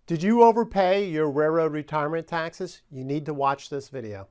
Did you overpay your railroad retirement taxes? You need to watch this video.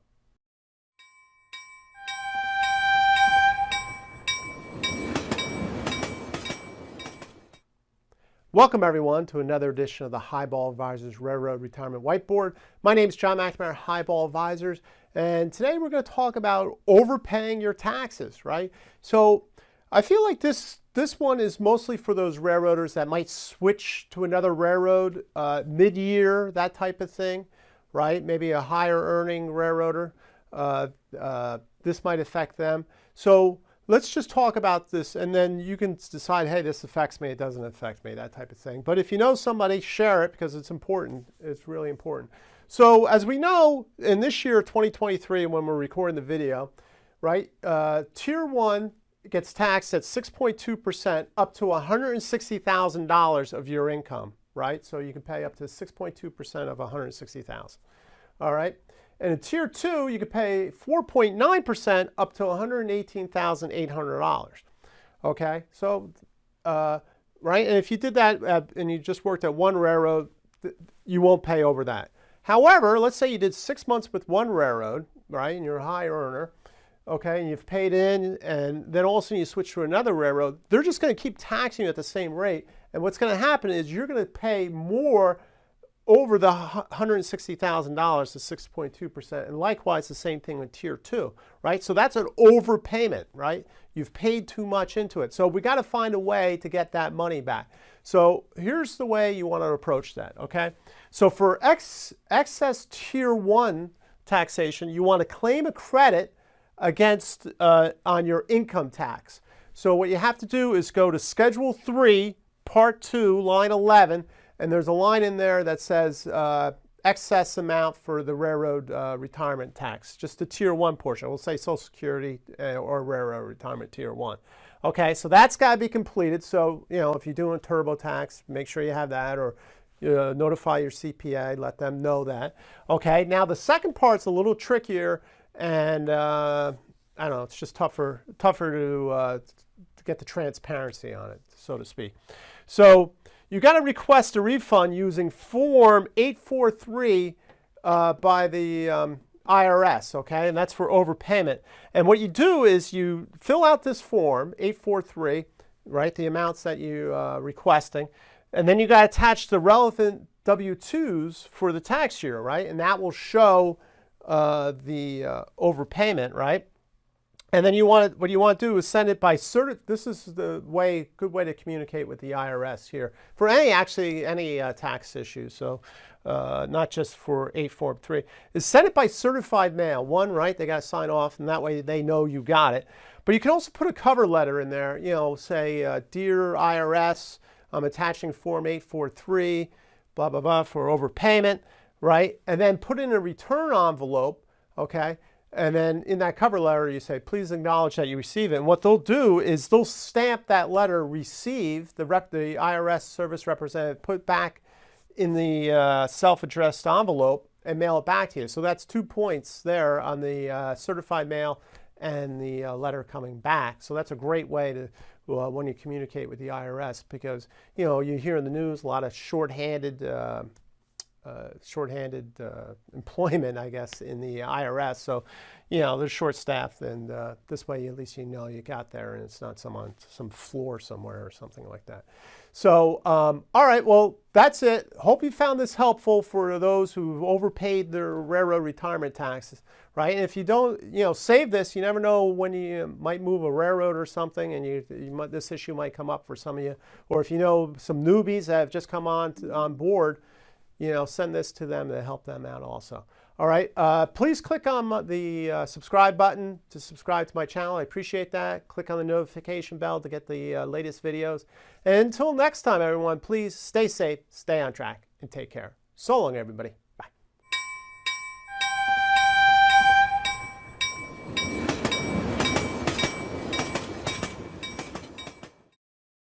Welcome everyone to another edition of the Highball Advisors Railroad Retirement Whiteboard. My name is John McNamara, Highball Advisors, and today we're going to talk about overpaying your taxes, right? So I feel like this one is mostly for those railroaders that might switch to another railroad mid-year, that type of thing, right? Maybe a higher earning railroader. This might affect them. So let's just talk about this, and then you can decide, hey, this affects me, it doesn't affect me, that type of thing. But if you know somebody, share it because it's important. It's really important. So as we know, in this year, 2023, when we're recording the video, right, Tier 1 gets taxed at 6.2% up to $160,000 of your income, right? So you can pay up to 6.2% of $160,000, all right? And in Tier 2, you could pay 4.9% up to $118,800, okay? So, right, and if you did that and you just worked at one railroad, you won't pay over that. However, let's say you did 6 months with one railroad, right, and you're a high earner, okay, and you've paid in, and then all of a sudden you switch to another railroad, they're just going to keep taxing you at the same rate. And what's going to happen is you're going to pay more over the $160,000 to 6.2%. And likewise, the same thing with Tier 2, right? So that's an overpayment, right? You've paid too much into it. So we got to find a way to get that money back. So here's the way you want to approach that, okay? So for excess Tier 1 taxation, you want to claim a credit against on your income tax. So what you have to do is go to Schedule 3, Part 2, line 11, and there's a line in there that says excess amount for the railroad retirement tax, just the Tier 1 portion. We'll say Social Security or railroad retirement Tier 1. Okay, so that's got to be completed. So, you know, if you're doing TurboTax, make sure you have that, or notify your CPA, let them know that. Okay, now the second part's a little trickier, and I don't know, it's just tougher to get the transparency on it, so to speak. So you got to request a refund using Form 843 by the IRS, okay? And that's for overpayment. And what you do is you fill out this form, 843, right, the amounts that you're requesting, and then you got to attach the relevant W-2s for the tax year, right? And that will show the overpayment, right? And then what you want to do is send it by this is the good way to communicate with the IRS here for any tax issues. So not just for 843, is send it by certified mail. One, right? They got to sign off, and that way they know you got it. But you can also put a cover letter in there. You know, say, dear IRS, I'm attaching Form 843, blah blah blah, for overpayment, right? And then put in a return envelope, okay? And then in that cover letter, you say, please acknowledge that you receive it. And what they'll do is they'll stamp that letter received, the IRS service representative, put back in the self-addressed envelope and mail it back to you. So that's 2 points there on the certified mail and the letter coming back. So that's a great way to, when you communicate with the IRS, because, you know, you hear in the news a lot of shorthanded employment, I guess, in the IRS. So, you know, they're short-staffed, and this way at least you know you got there and it's not some floor somewhere or something like that. So, all right, well, that's it. Hope you found this helpful for those who've overpaid their railroad retirement taxes, right? And if you don't, you know, save this. You never know when you might move a railroad or something, and this issue might come up for some of you. Or if you know some newbies that have just come on board, you know, send this to them to help them out also. All right, please click on the subscribe button to subscribe to my channel. I appreciate that. Click on the notification bell to get the latest videos. And until next time, everyone, please stay safe, stay on track, and take care. So long, everybody.